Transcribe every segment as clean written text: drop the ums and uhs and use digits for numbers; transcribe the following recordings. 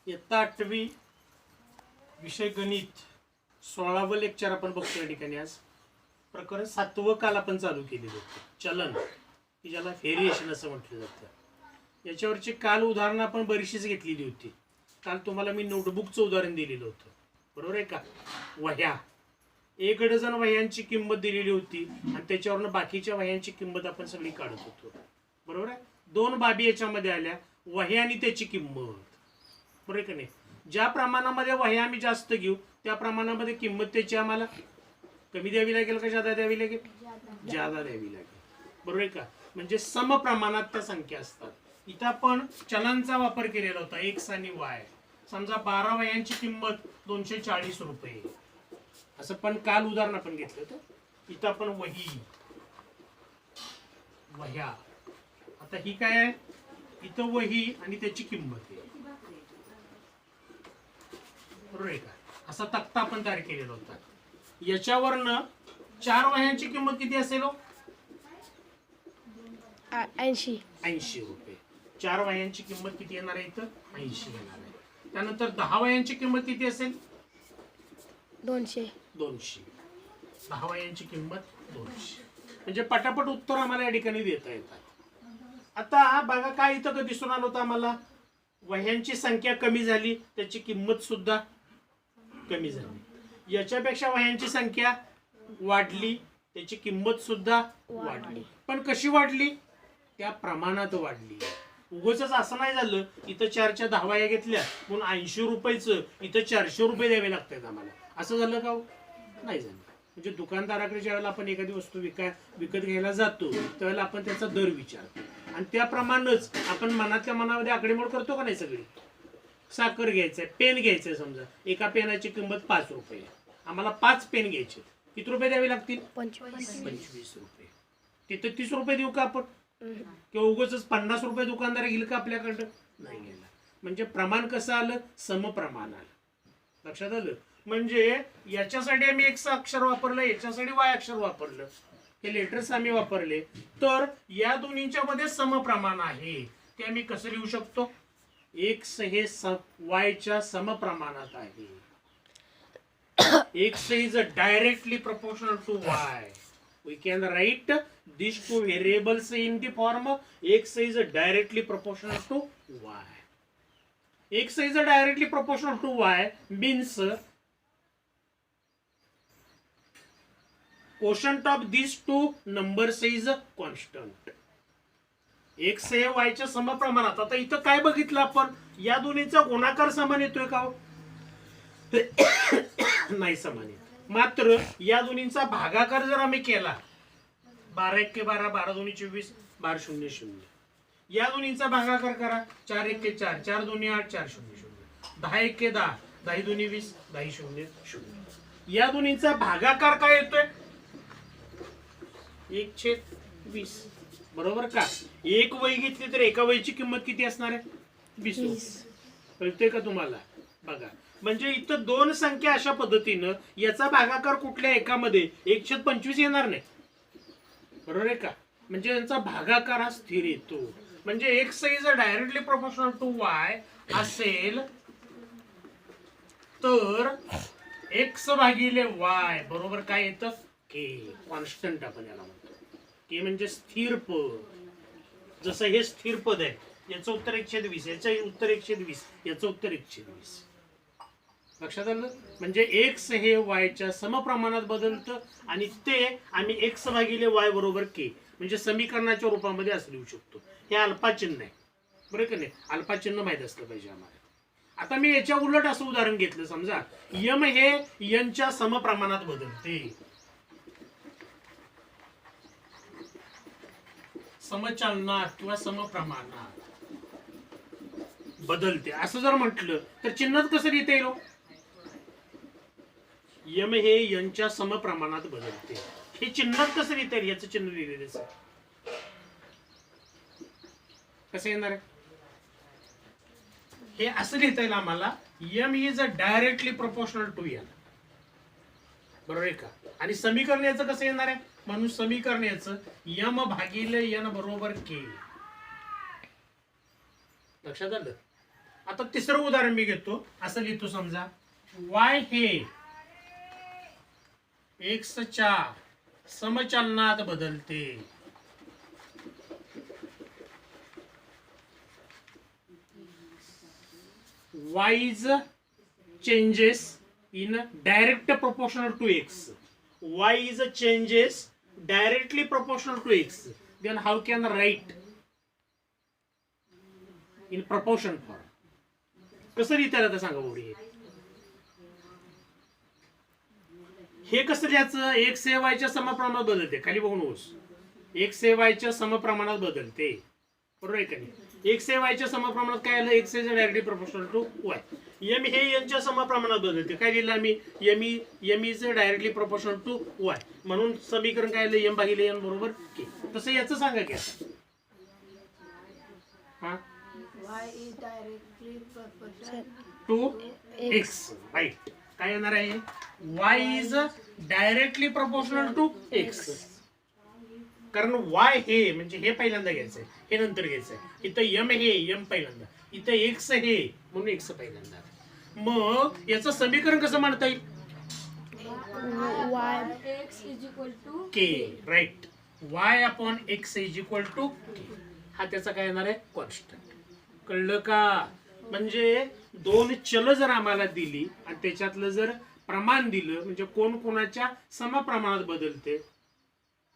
इयत्ता 8वी विषय गणित 16वं लेक्चर आपण बघतो या ठिकाणी. आज प्रकरण 7वं काल आपण चालू केलेलं होतं, चलन, की ज्याला व्हेरिएशन असं म्हटलं जातं. याच्यावरची काल उदाहरणं आपण बरीचशीच घेतलेली होती. काल तुम्हाला मी नोटबुकचं उदाहरण दिलेलं होतं, बरोबर आहे का. वह्या, 1 डझन वह्यांची किंमत दिलेली होती आणि त्याच्यावरनं बाकीच्या वह्यांची किंमत आपण सगळी काढत होतो, बरोबर आहे. 2 बाबी याच्यामध्ये आल्या, वह्या आणि त्याची किंमत, बरोबर आहे का नाही. ज्या प्रमाणामध्ये वह्या आम्ही जास्त घेऊ त्या प्रमाणामध्ये किंमत त्याची आम्हाला कमी द्यावी लागेल का जादा द्यावी लागेल? जादा द्यावी लागेल, बरोबर आहे का. म्हणजे समप्रमाणात त्या संख्या असतात. इथं आपण चलांचा वापर केलेला होता, एक्स आणि वाय. समजा 12 वह्यांची किंमत 240 रुपये, असं पण काल उदाहरण आपण घेतलं होतं. इथं आपण वह्या, आता ही काय आहे, इथं वही आणि त्याची किंमत आहे, बरोबर आहे का. असा तक्ता आपण तयार केलेला होता. याच्यावरनं 4 वह्यांची किंमत किती असेल? 80 रुपये. 4 वह्यांची किंमत किती येणार आहे? इथं 80 येणार आहे. त्यानंतर 10 वह्यांची किंमत किती असेल? 200. 10 वह्यांची किंमत 200. म्हणजे पटापट उत्तर आम्हाला या ठिकाणी देता येतात. आता बघा काय इथं कधी दिसून आलं होतं आम्हाला, वह्यांची संख्या कमी झाली, त्याची किंमत सुद्धा कमी झाली. याच्यापेक्षा वह्यांची संख्या वाढली, त्याची किंमत सुद्धा वाढली. पण कशी वाढली? त्या प्रमाणात वाढली. उगाच असं नाही झालं इथं 4च्या 10 वह्या घेतल्या म्हणून 80 रुपयाचं इथं 400 रुपये द्यावे लागतात आम्हाला, असं झालं का? नाही झालं. म्हणजे दुकानदाराकडे ज्यावेळेला आपण एखादी वस्तू विकत घ्यायला जातो त्यावेळेला आपण त्याचा दर विचारतो आणि त्याप्रमाणेच आपण मनातल्या मनामध्ये आकडेमोड करतो का नाही. सगळी साखर घ्यायचंय, पेन घ्यायचंय, समजा एका पेनाची किंमत 5 रुपये, आम्हाला 5 पेन घ्यायचे, किती रुपये द्यावे लागतील? 25 रुपये. तिथं 30 रुपये देऊ का आपण? किंवा उगाच 50 रुपये दुकानदार घेईल का आपल्याकडं? नाही गेला. म्हणजे प्रमाण कसं आलं? समप्रमाण आलं. लक्षात आलं. म्हणजे याच्यासाठी आम्ही एक्स अक्षर वापरलं, याच्यासाठी वाय अक्षर वापरलं, हे लेटर्स आम्ही वापरले, तर या दोन्हीच्या मध्ये समप्रमाण आहे. ते आम्ही कसं लिहू शकतो? एक्स हे वायच्या समप्रमाणात आहे. X is directly proportional to Y. We can write these two variables in the form x is directly proportional to y. X is directly proportional to y means quotient of these two numbers is constant. x हे y च्या समप्रमाणात. आता इथं काय बघितलं आपण? या दोन्हीचा गुणाकार समान येतोय का? नाही समान येत. मात्र या दोन्हींचा भागाकार जर आम्ही केला, 12 1 12, 12 2 24, 12 0 0, या दोन्हींचा भागाकार करा, 4 1 4, 4 2 8, 4 0 0, 10 1 10, 10 2 20, 10 0 0. या दोन्हींचा भागाकार काय येतोय? 1/20, बरोबर का. एक वही घेतली तर एका वहीची किंमत किती असणार आहे? 20. कळतंय का तुम्हाला? बघा, म्हणजे इथं 2 संख्या अशा पद्धतीनं याचा भागाकार कुठल्या एकामध्ये 1/25 येणार नाही, बरोबर आहे का. म्हणजे यांचा भागाकार हा स्थिर येतो. म्हणजे x is directly proportional to y असेल तर एक्स भागिले वाय बरोबर काय येतं? के. कॉन्स्टंट आपण याला म्हणतो. के म्हणजे स्थिर पद. जसं हे स्थिर पद आहे, याचं उत्तर 120, याचं उत्तर 120, याचं उत्तर 120. लक्षात आलं. म्हणजे एक्स हे वायच्या समप्रमाणात बदलतं आणि ते आम्ही एक्स भागिले वाय बरोबर के म्हणजे समीकरणाच्या रूपामध्ये असं लिहू शकतो. हे अल्फा चिन्ह आहे, बरोबर का नाही. अल्फा चिन्ह माहित असलं पाहिजे आम्हाला. आता मी याच्या उलट असं उदाहरण घेतलं, समजा यम हे यनच्या समप्रमाणात बदलते, समचलनात किंवा समप्रमाणात बदलते असं जर म्हटलं तर चिन्ह कसं लिहिता येईल? यम हे यनच्या समप्रमाणात बदलते. हे चिन्ह कसं लिहिता येईल? याचं चिन्ह लिहिलेलं कसं येणार आहे? हे असं लिहिता येईल आम्हाला, m is directly proportional to n, बरोबर आहे का. आणि समीकरण याचं कसं येणार आहे? म्हणून समीकरण याचं यम भागिले एन बरोबर के. लक्षात आलं. आता तिसरं उदाहरण मी घेतो, असं लिहितो समजा y हे x च्या समचलनात बदलते. y is changes in direct proportional to x. Y is changes directly proportional to x. Then how can write in proportion form? कसं लिहिता येतं सांगा बोरी? हे कसं लिहायचं? x हे y च्या समप्रमाणात बदलते. खाली बघून नकोस. x हे y च्या समप्रमाणात बदलते, बरोबर आहे का नाही? x हे y च्या समप्रमाणात काय आलं? x is directly proportional to y. m हे n च्या समप्रमाणात बदलते. काय लिहिलं आम्ही? m is directly proportional to y. म्हणून समीकरण काय आलं? m भागिले n बरोबर k. तसं याचं सांगा की हा y is directly proportional to x, right. काय येणार आहे? y is directly proportional to x. कारण y हे म्हणजे हे पहिल्यांदा घ्यायचंय, हे नंतर घ्यायचंय. इथं m हे m पहिल्यांदा, इथं x हे म्हणून x पहिल्यांदा. मग याचं समीकरण कसं म्हणता येईल? x is equal to k, right. y upon x is equal to k. हा त्याचा काय येणार आहे? कॉन्स्टंट. कळलं का? म्हणजे दोन चल जर आम्हाला दिली आणि त्याच्यातलं जर प्रमाण दिलं म्हणजे कोण कोणाच्या समप्रमाणात बदलते,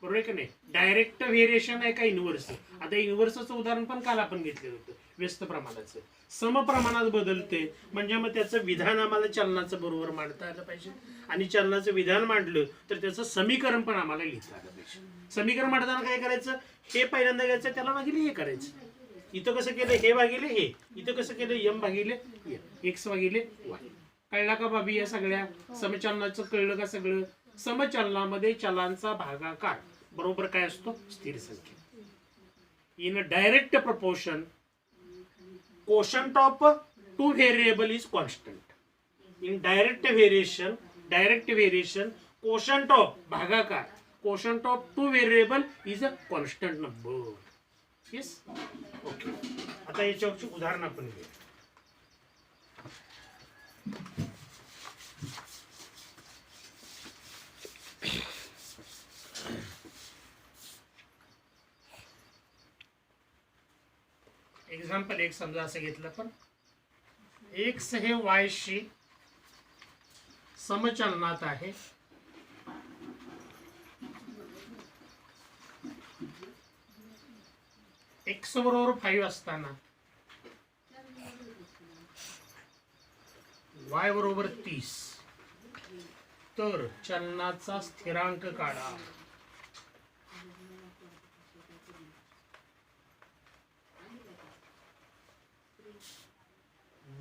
बरोबर आहे का नाही? डायरेक्ट व्हेरिएशन आहे का इनव्हर्स? आता इनव्हर्सचं उदाहरण पण काल आपण घेतलेलं होतं, व्यस्त प्रमाणाचं. समप्रमाणात बदलते म्हणजे मग त्याचं विधान आम्हाला चलनाचं बरोबर मांडता आलं पाहिजे. आणि चलनाचं विधान मांडलं तर त्याचं समीकरण पण आम्हाला लिहिता आलं पाहिजे. समीकरण मांडताना काय करायचं? हे पहिल्यांदा घ्यायचं, त्याला भागिले हे करायचं. इथं कसं केलं? हे भागिले हे. इथं कसं केलं? m भागिले x भागिले y. कळला का बाबी? या सगळ्या समचलनाचं कळलं का सगळं? समचलनामध्ये चलांचा भागाकार बरोबर काय असतो? स्थिर संख्या. In direct proportion quotient of two variable is constant. In direct variation quotient of भागाकार quotient of two variable is a constant number. Yes? Okay. आता याच्यावरची उदाहरण आपण घेऊ. एक्झाम्पल एक समजा असं घेतलं पण x हे y शी समचलनात आहे. x बरोबर 5 असताना y बरोबर 30, तर चलनाचा स्थिरांक काढा.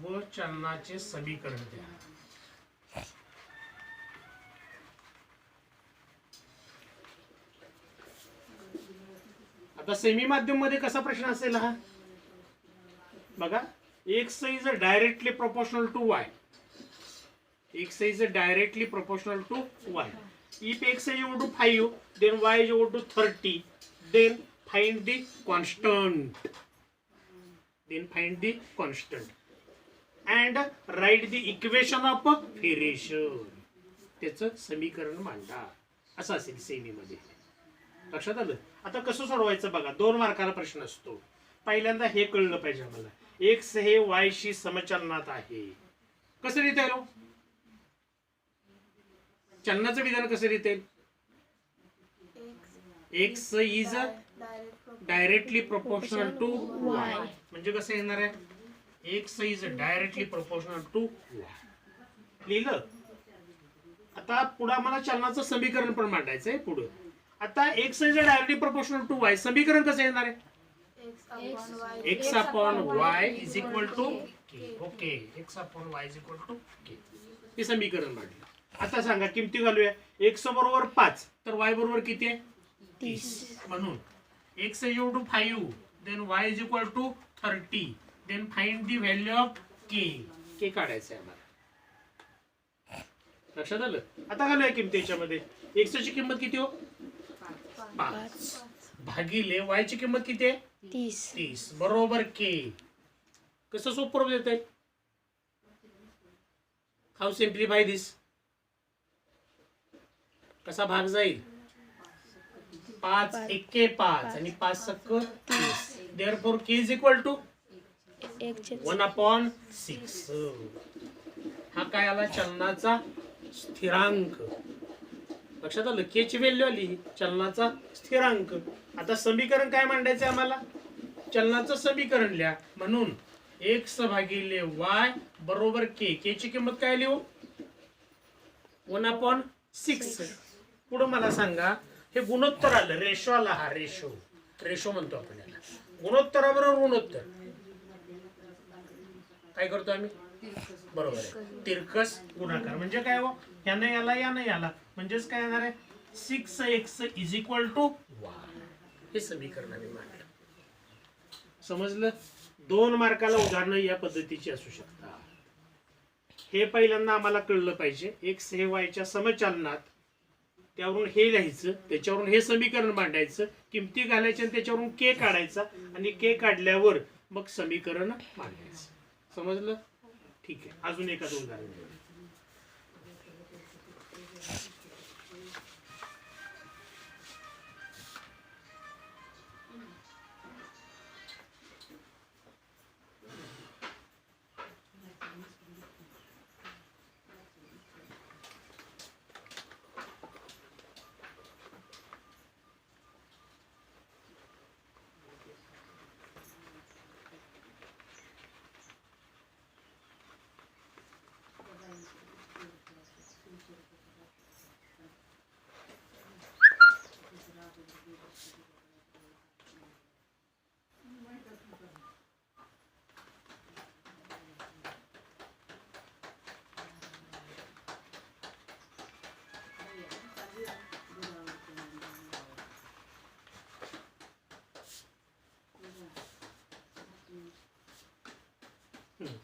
व चलनाचे समीकरण द्या. आता सेमी माध्यम मध्ये कसा प्रश्न असेल हा बघा? x is directly proportional to y. x is directly proportional to y. If x is equal to 5, then y is equal to 30. Then find the constant. And write the equation of variation. त्याचं समीकरण मांडा. असं असेल semi मध्ये. लक्षात आलं? आता कसं सोडवायचं बघा. 2 मार्काला प्रश्न असतो. पहिल्यांदा हे कळलं पाहिजे आम्हाला. x हे y शी समचलनात आहे. कसं लिहिता येईल? चलनाचं विधान कसं लिहिता येईल? x is directly proportional to y. म्हणजे कसं येणार आहे? x is directly proportional to y. लिहिलं? आता पुढे आम्हाला चलनाचं समीकरण पण मांडायचंय पुढे. आता x is directly proportional to y. समीकरण कसं येणार आहे? x upon y is equal to k. Okay, x upon y is equal to k. हे समीकरण मांडलं. आता सांगा किमती घालूया. x बरोबर 5 तर y बरोबर किती आहे? 30. म्हणून x is equal to 5, then y is equal to 30. Then find the value of k. k काढायचं आहे आम्हाला. लक्षात आलं? आता घालूया किमती याच्यामध्ये. x ची किंमत किती हो? 5 भागिले y ची किंमत किती आहे? 30 बरोबर k. कसं सोपं रूप देता येईल? How simplify this? कसा भाग जाईल? 5 एके 5 आणि 5 सक्क 30. Therefore k is equal to 1/6. हा काय आला? चलनाचा स्थिरांक. लक्षात आलं? k ची व्हॅल्यू आली, चलनाचा स्थिरांक. आता समीकरण काय मांडायचं आम्हाला? चलनाचं समीकरण लिहा. म्हणून x भागिले y बरोबर k. k ची किंमत काय लिहू? 1/6. पुढे मला सांगा, हे गुणोत्तर आलं, रेशो आला. हा रेशो म्हणतो आपण याला. गुणोत्तराबरोबर गुणोत्तर काय करतो आम्ही? बरोबर आहे, तिरकस गुणाकार. म्हणजे काय हो? यानं याला, यानं याला, म्हणजेच काय येणार आहे? 6x is equal to y. हे समीकरण आम्ही मांडलं. समजलं? 2 मार्काला उदाहरणं या पद्धतीची असू शकतात. हे पहिल्यांदा आम्हाला कळलं पाहिजे. x हे y च्या समचलनात, त्यावरून हे लिहायचं, त्याच्यावरून हे समीकरण मांडायचं, किमती घालायच्या आणि त्याच्यावरून k काढायचा, आणि k काढल्यावर मग समीकरण मांडायचं. समजलं? ठीक आहे. अजून एखादं उदाहरण घेऊ.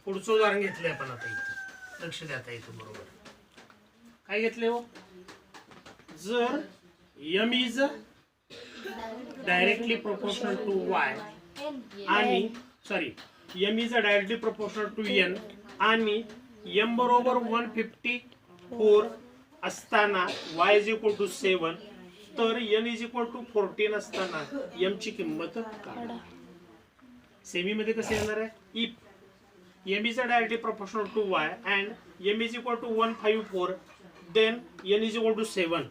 पुढचं उदाहरण घेतलंय आपण आता इथे. लक्ष द्या आता इथं. बरोबर काय घेतले हो? जर m is directly proportional to y आणि m is directly proportional to n आणि m बरोबर 154 असताना y इज इक्वल टू 7, तर n इज इक्वल टू 14 असताना m ची किंमत काढा. सेमी मध्ये कसं येणार आहे? If m is directly proportional to y and m is equal to 154, then n is equal to 7.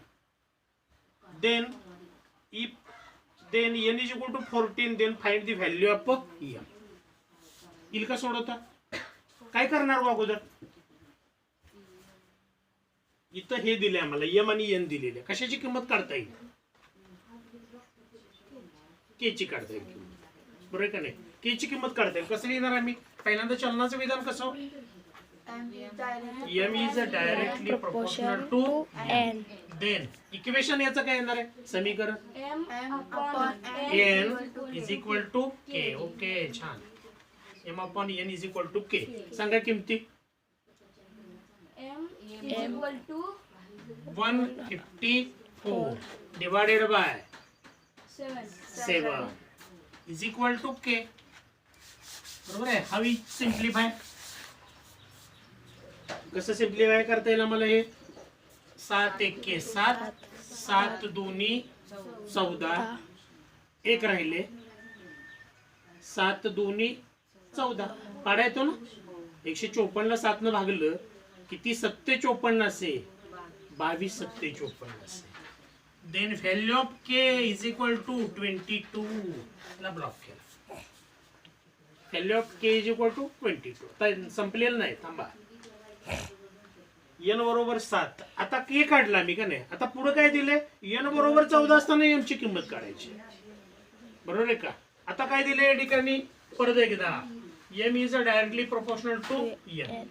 Then n is equal to 14, then find the value of m. येईल का सोडवता? काय करणार अगोदर? इथं हे दिले आम्हाला, m आणि n दिलेले. कशाची किंमत काढता येईल? k ची काढता येईल किंमत. बरोबर का नाही? k ची किंमत काढता येईल. कसं लिहिणार आम्ही? पहिल्यांदा चलनाचं विधान कसं? m is directly proportional to n. Then equation याचं काय येणार आहे? समीकरण n is equal to k. Okay, छान. m upon n is equal to k. सांगा किमती. m is equal to 154 divided by 7 is equal to k. बरोबर आहे. हवी सिम्प्लिफाय. कसं सिम्प्लिफाय करता येईल आम्हाला? हे 7 एके 7, 7 दोन्ही 14, एक राहिले, 7 दोन्ही 14. काढा येतो ना? 154 ला 7 न भागलं किती? 754 असे, 22 754 असे. Then value of k is equal to 22 ला ब्लॉक केला. Value of k is equal to 22. तर संपलेलं नाही, थांबा. n बरोबर 7. आता k काढला मी का नाही? आता पुढे काय दिले? n बरोबर 14 असताना m ची किंमत काढायची. बरोबर आहे का? आता काय दिले या ठिकाणी? परत एकदा m is directly proportional to n.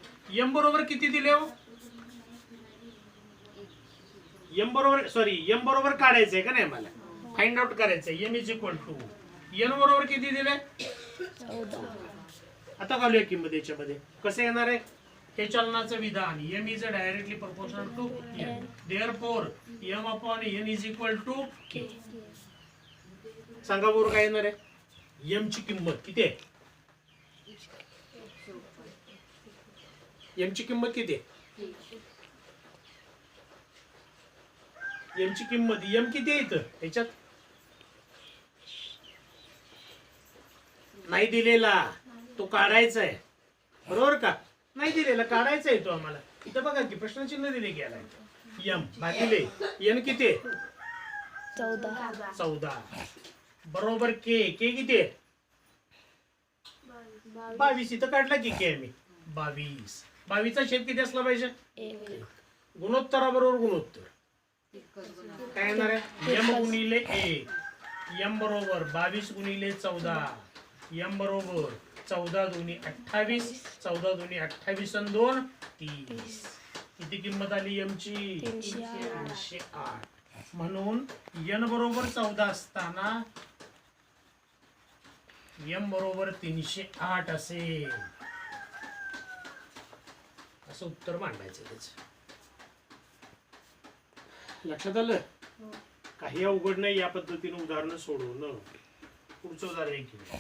m बरोबर किती दिले हो? m बरोबर काढायचंय का नाही? मला फाइंड आउट करायचंय. m is equal to n बरोबर किती दिले? 14. आता घालूया किंमत याच्यामध्ये. कसं येणार आहे? हे चलनाचं विधान m is directly proportional to n. Therefore m upon n is equal to k. सांगा बरोबर काय येणार आहे? m ची किंमत किती आहे? एमची किंमत किती आहे? एमची किंमत एम किती आहे इथं ह्याच्यात? नाही दिलेला, तो काढायचा आहे, बरोबर का? नाही दिलेला, काढायचा आहे तो आम्हाला. इथं बघा की प्रश्नचिन्ह दिले गेलाय. एम भागिले एन किती आहे? 14. बरोबर. के किती आहे? 22. इथं काढला की के आम्ही 22. 22चा छेद किती असला पाहिजे? गुणोत्तराबरोबर गुणोत्तर काय येणार आहे? एम गुणिले 1. एम बरोबर 22 गुणिले 14. एम बरोबर 14 दुनी 28. 14 दुनी 28 आणि 2 30. किती किंमत आली एमची? 308. म्हणून एन बरोबर 14 असताना एम बरोबर 308 असेल. असं उत्तर मांडायचं त्याच. लक्षात आलं? काही अवघड नाही या पद्धतीने उदाहरणं सोडवणं. पुढचं उदाहरण एक घेऊ.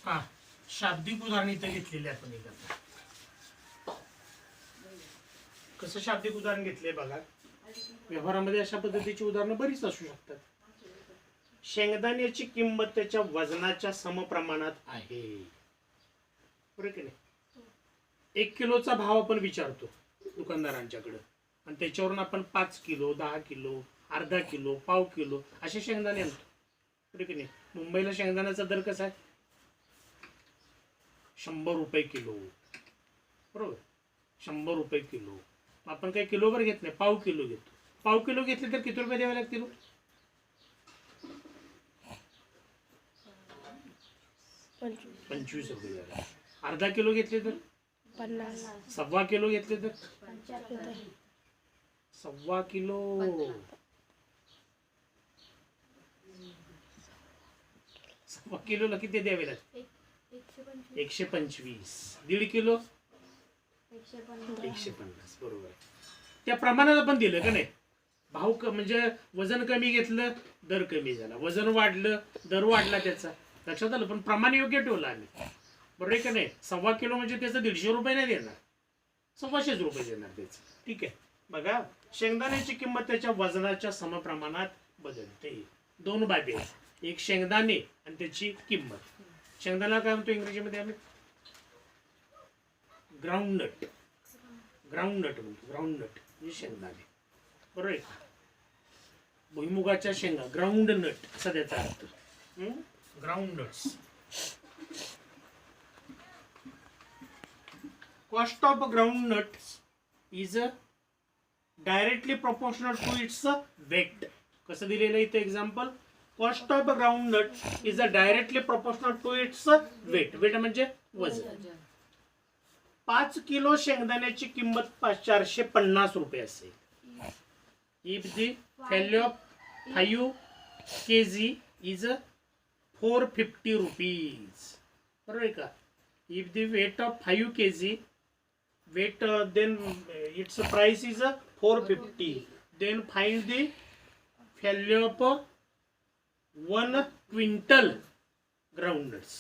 हा, शाब्दिक उदाहरण इथं घेतलेले आपण एक आता. कसं शाब्दिक उदाहरण घेतले बघा. व्यवहारामध्ये अशा पद्धतीची उदाहरणं बरीच असू शकतात. शेंगदाण्याची किंमत त्याच्या वजनाच्या समप्रमाणात आहे, बरोबर की नाही? 1 किलोचा भाव आपण विचारतो दुकानदारांच्याकडे आणि त्याच्यावरून आपण 5 किलो, 10 किलो, अर्धा किलो, पाव किलो असे शेंगदाणे आणतो, बरोबर की नाही? मुंबईला शेंगदाण्याचा दर कसा आहे? 100 रुपये किलो, बरोबर. 100 रुपये किलो. आपण काही किलोभर घेत नाही, पाव किलो घेतो. पाव किलो घेतले तर किती रुपये द्यावे लागतील? 25 रुपये द्यावे. अर्धा किलो घेतले तर 50. सव्वा किलो घेतले तर 1.25 किलो. सव्वा किलोला किती द्यावे लागतील? 125. 1.5 किलो 150. बरोबर. त्या प्रमाणात आपण दिलं का नाही? भाव म्हणजे वजन कमी घेतलं, दर कमी झाला. वजन वाढलं, दर वाढला त्याचा. लक्षात आलं? पण प्रमाण योग्य ठेवलं आम्ही, बरोबर आहे का नाही? 1.25 किलो म्हणजे त्याचं 150 रुपये नाही देणार, 125 रुपये देणार त्याचं. ठीक आहे. बघा, शेंगदाण्याची किंमत त्याच्या वजनाच्या समप्रमाणात बदलते. 2 बाबी आहेत, एक शेंगदाणे आणि त्याची किंमत. शेंगदाणा काय म्हणतो इंग्रजीमध्ये आम्ही? ग्राउंडनट. ग्राउंडनट म्हणतो. ग्राउंडनट म्हणजे शेंगदाणे, बरोबर आहे का? भुईमुगाच्या शेंगा, ग्राउंडनट असा त्याचा अर्थ. Groundnuts. Cost of groundnut is directly proportional to its weight. कसं दिलेलं इथे example? Cost of groundnut is a directly proportional to its weight. Weight म्हणजे वजन. 5 किलो शेंगदाण्याची किंमत 450 रुपये असेल. If the value of 5 kg is 450 rupees. बरोबर आहे का? If the weight of 5 kg weight then its price is 450. Then find the value of 1 quintal groundnuts.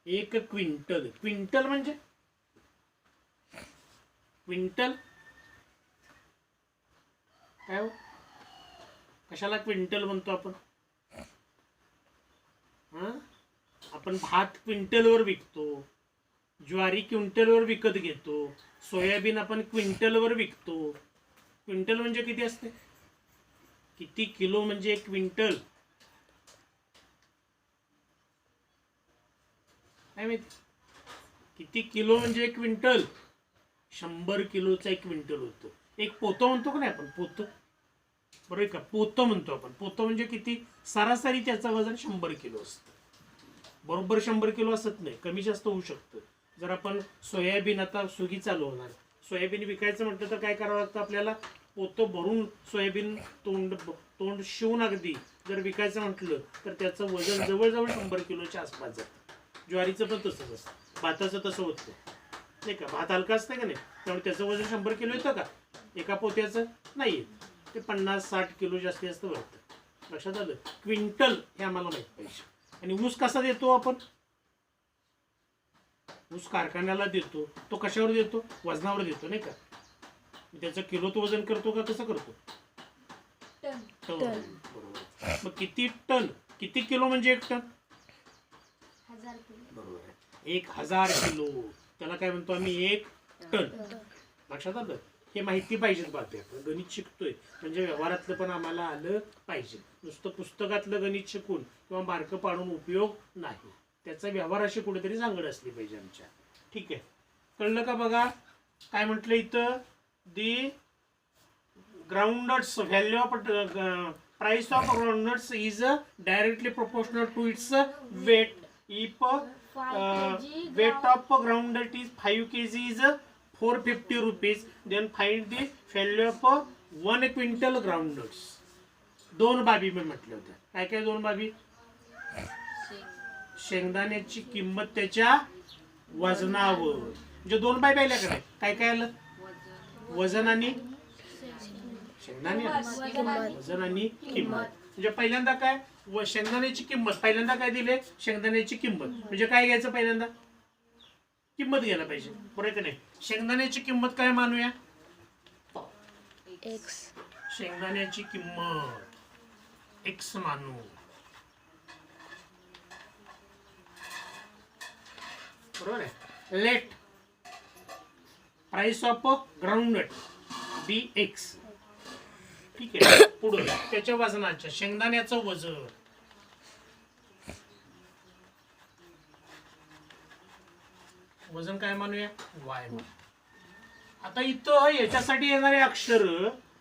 1 quintal. Quintal म्हणजे क्विंटल काय हो? कशाला क्विंटल म्हणतो आपण? आपण भात क्विंटलवर विकतो, ज्वारी क्विंटलवर विकत घेतो, सोयाबीन आपण क्विंटलवर विकतो. क्विंटल म्हणजे किती असते? किती किलो म्हणजे 1 क्विंटल? काय माहिती किती किलो म्हणजे 1 क्विंटल? 100 किलोचा 1 क्विंटल होतो. एक पोतं म्हणतो का नाही आपण? पोतं. बरोबर का? पोतं म्हणतो आपण. पोतं म्हणजे किती? सरासरी त्याचं वजन 100 किलो असतं. बरोबर 100 किलो असत नाही, कमी जास्त होऊ शकतं. जर आपण सोयाबीन, आता सुगी चालू होणार, सोयाबीन विकायचं म्हटलं तर काय करावं लागतं आपल्याला? पोतं भरून सोयाबीन तोंड शिवून अगदी जर विकायचं म्हटलं तर त्याचं वजन जवळजवळ 100 किलोच्या आसपास जातं. ज्वारीचं पण तसंच असतं, भाताचं तसं होतं नाही का? भात हलका असतं का नाही, त्यामुळे त्याचं वजन 100 किलो येतं का एका पोत्याचं? नाही येत. ते 50-60 किलो जास्तीत जास्त वाटतं. लक्षात आलं? क्विंटल हे आम्हाला माहीत पाहिजे. आणि ऊस कसा देतो आपण? ऊस कारखान्याला देतो. तो कशावर देतो? वजनावर देतो नाही का? त्याचं किलो तो वजन करतो का? कसं करतो? टन. बरोबर. मग किती टन? किती किलो म्हणजे 1 टन? 1000 किलो. बरोबर आहे. 1000 किलो त्याला काय म्हणतो आम्ही? 1 टन. लक्षात आलं? हे माहिती पाहिजे. बाकी आपण गणित शिकतोय म्हणजे व्यवहारातलं पण आम्हाला आलं पाहिजे. नुसतं पुस्तकातलं गणित शिकून किंवा मार्क पाडून उपयोग नाही. त्याचा व्यवहाराशी कुठेतरी सांगड असली पाहिजे आमच्या. ठीक आहे, कळलं का? बघा काय म्हटलं इथं? The groundnuts value of price of groundnuts is directly proportional to its weight. If weight of groundnut is 5 kg is 450 rupees. Then find the value of 1 quintal groundnuts. 2 बाबी मी म्हटल्या होत्या. काय काय 2 बाबी? शेंगदाण्याची किंमत त्याच्या वजनावर. म्हणजे 2 बाबी आल्या का नाही? काय काय आलं? वजन आणि शेंगदाणे. वजन आणि किंमत. म्हणजे पहिल्यांदा काय? शेंगदाण्याची किंमत. पहिल्यांदा काय दिले? शेंगदाण्याची किंमत. म्हणजे काय घ्यायचं? पहिल्यांदा किंमत घ्यायला पाहिजे. बरोबर का नाही? शेंगदाण्याची किंमत काय मानूया? एक्स. शेंगदाण्याची किंमत एक्स मानू. बरोबर आहे. Let price of groundnut be x. ठीक आहे. पुढे त्याच्या वजनाच्या, शेंगदाण्याचं वजन. वजन काय मानूया? वाय. आता इथं याच्यासाठी येणारे अक्षर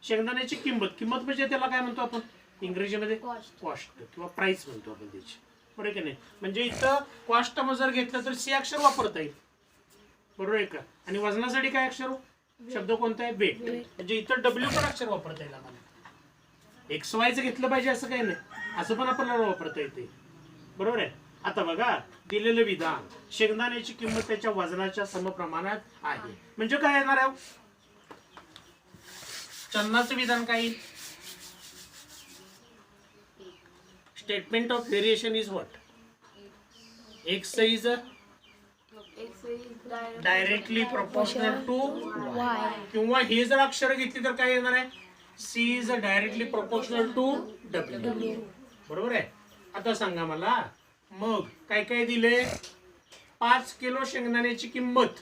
शेंगदाण्याची किंमत. किंमत म्हणजे त्याला काय म्हणतो आपण इंग्रजीमध्ये? कॉस्ट किंवा प्राइस म्हणतो आपण त्याची. बरोबर की नाही? म्हणजे इथं कॉस्ट जर घेतलं तर सी अक्षर वापरता येईल. बरोबर आहे का? आणि वजनासाठी काय अक्षर? शब्द कोणता आहे? वेट. म्हणजे इथं डब्ल्यू पण अक्षर वापरता येईल आम्हाला. एक्स वायचं घेतलं पाहिजे असं काही नाही, असं पण आपल्याला वापरता येते. बरोबर आहे. आता बघा दिलेलं विधान, शेंगदाण्याची किंमत त्याच्या वजनाच्या समप्रमाणात आहे. म्हणजे काय येणार आहे? चलनाचं विधान काय? Statement of variation is what? X is directly proportional to y. किंवा हे जर अक्षर घेतली तर काय येणार आहे? C is directly proportional to डब्ल्यू. बरोबर आहे. आता सांगा मला मग काय काय दिले? 5 किलो शेंगदाण्याची किंमत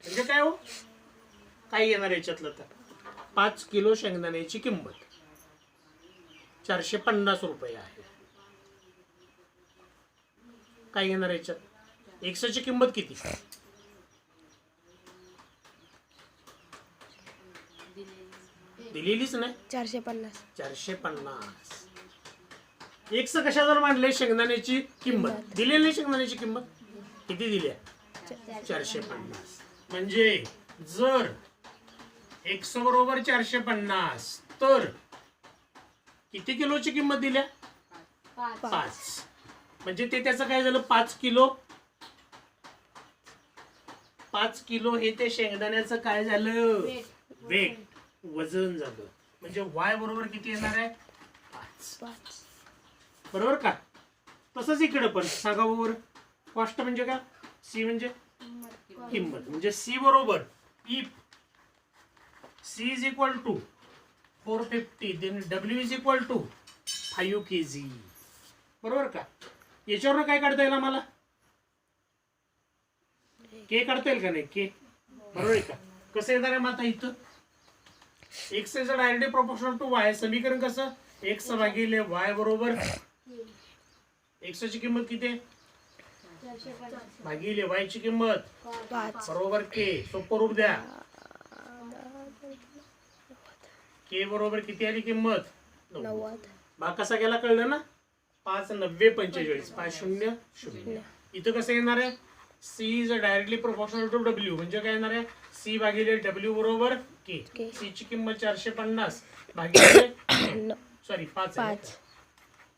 म्हणजे काय हो? काय येणार याच्यातलं? तर 5 किलो शेंगदाण्याची किंमत 450 रुपये आहे. काय येणार याच्यात? एक्सची किंमत किती? दिलेलीच नाही. 450. 450. एक्स कशावर मांडले? शेंगदाण्याची किंमत दिलेली. शेंगदाण्याची किंमत किती दिली? 450. म्हणजे जर एक्स बरोबर 450 तर किती किलोची किंमत दिल्या? 5. म्हणजे ते त्याचं काय झालं? 5 किलो. 5 किलो हे ते शेंगदाण्याचं काय झालं? वेट, वजन झालं. म्हणजे वाय बरोबर किती येणार आहे? 5. बरोबर का? तसंच इकडे पण सांगा बरोबर. कॉस्ट म्हणजे का? सी म्हणजे किंमत. म्हणजे सी बरोबर if c is equal to 450 then डब्ल्यू इज इक्वल टू 5 kg. बरोबर का? याच्यावर काय काढता येईल आम्हाला? के काढता येईल का नाही? के बरोबर आहे का? कसं येणार आहे मग आता इथं? X is directly proportional to y. समीकरण कसं? एक्स भागिले वाय बरोबर एक्स ची किंमत किती आहे? 450 भागिले वाय ची किंमत 5 बरोबर के. सोपं रूप द्या. के बरोबर किती आली किंमत? 90. भाग कसा गेला कळलं ना? 5 90 45. 5 0 0. इथं कसं येणार आहे? C is directly proportional to डब्ल्यू. म्हणजे काय येणार आहे? सी भागिले डब्ल्यू बरोबर के. सी ची किंमत 450 भागिले 5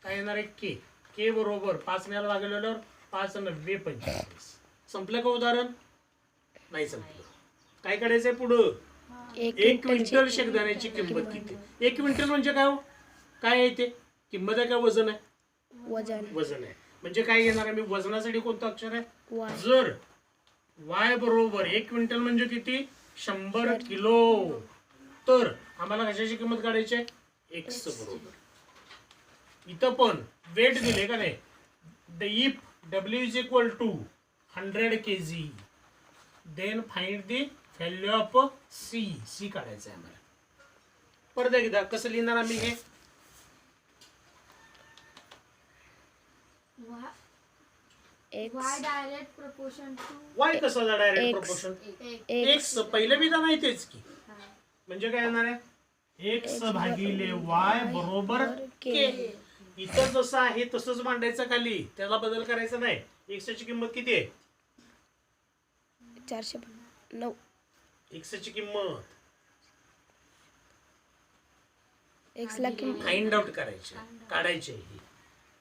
काय येणार आहे? के. के बरोबर 5 ने भागलेल्यावर 5 90 45. संपलं का उदाहरण? नाही संपलं. काय करायचंय पुढं? 1 क्विंटल शेंगदाण्याची किंमत किती? 1 क्विंटल म्हणजे काय हो? काय आहे ते? किंमत आहे का वजन आहे? वजन आहे. म्हणजे काय घेणार आहे मी? वजनासाठी कोणतं अक्षर आहे? जर वाय बरोबर 1 क्विंटल म्हणजे किती? 100 किलो. तर आम्हाला कशाची किंमत काढायची आहे? एक्स बरोबर. इथं पण वेट दिले का नाही? इफ डब्ल्यू is equal to 100 kg then find the value of c. C काढायचं आहे आम्हाला. परत एकदा कसं लिहिणार आम्ही हे? Y direct proportion to y कसं डायरेक्ट प्रोपोर्शन? एक्स पहिलं बी तर माहितीच की. म्हणजे काय येणार आहे? एक्स भागिले वाय बरोबर के. इथं जसं आहे तसंच मांडायचं खाली. त्याला बदल करायचा नाही. एक्स ची किंमत किती आहे? 409. एक्स ची किंमत एक्स ला किंमत फाइंड आउट करायची, काढायची आहे.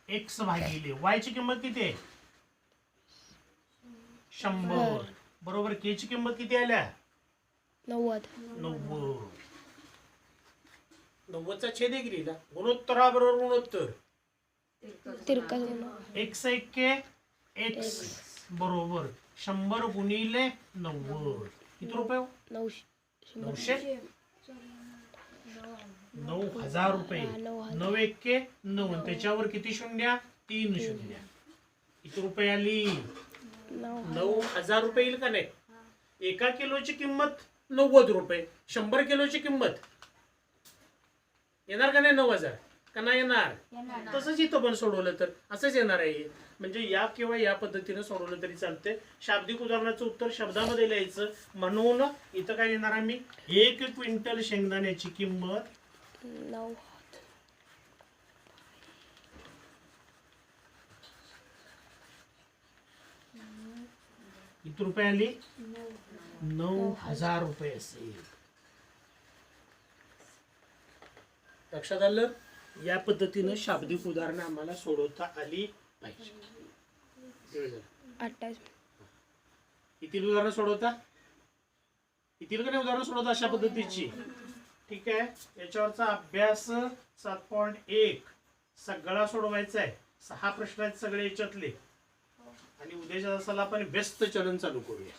एक्स भागिले वाय ची किंमत किती आहे? 100 बरोबर. के ची किंमत किती आल्या? 90. 90 चा छेद एक लिहिला. गुणोत्तरा बरोबर गुणोत्तर. तिरका एक्स एक के एक्स बरोबर 100 गुणिले 90. किती रुपये हो? 900. 9,000 रुपये. 9 एक के 9. त्याच्यावर किती शून्य? 3 शून्य. किती रुपये आली? 9,000 रुपये येईल का नाही? 1 किलोची किंमत 90 रुपये. 100 किलोची किंमत येणार का नाही? 9,000 का नाही येणार? तसंच इथं पण सोडवलं तर असंच येणार आहे. म्हणजे या किंवा या पद्धतीने सोडवलं तरी चालते. शाब्दिक उदाहरणाचं उत्तर शब्दामध्ये लिहायचं. म्हणून इथं काय येणार आम्ही? 1 क्विंटल शेंगदाण्याची किंमत 9. किती रुपये आली? 9,000 रुपये असेल. लक्षात आलं? या पद्धतीनं शाब्दिक उदाहरणं आम्हाला सोडवता आली पाहिजे. 28. किती उदाहरणं सोडवता? किती उदाहरणं सोडवता अशा पद्धतीची? ठीक आहे. याच्यावरचा अभ्यास 7.1 सगळा सोडवायचा आहे. 6 प्रश्न आहेत सगळे याच्यातले. आणि उद्याच्या तासाला आपण व्यस्त चलन चालू करूया.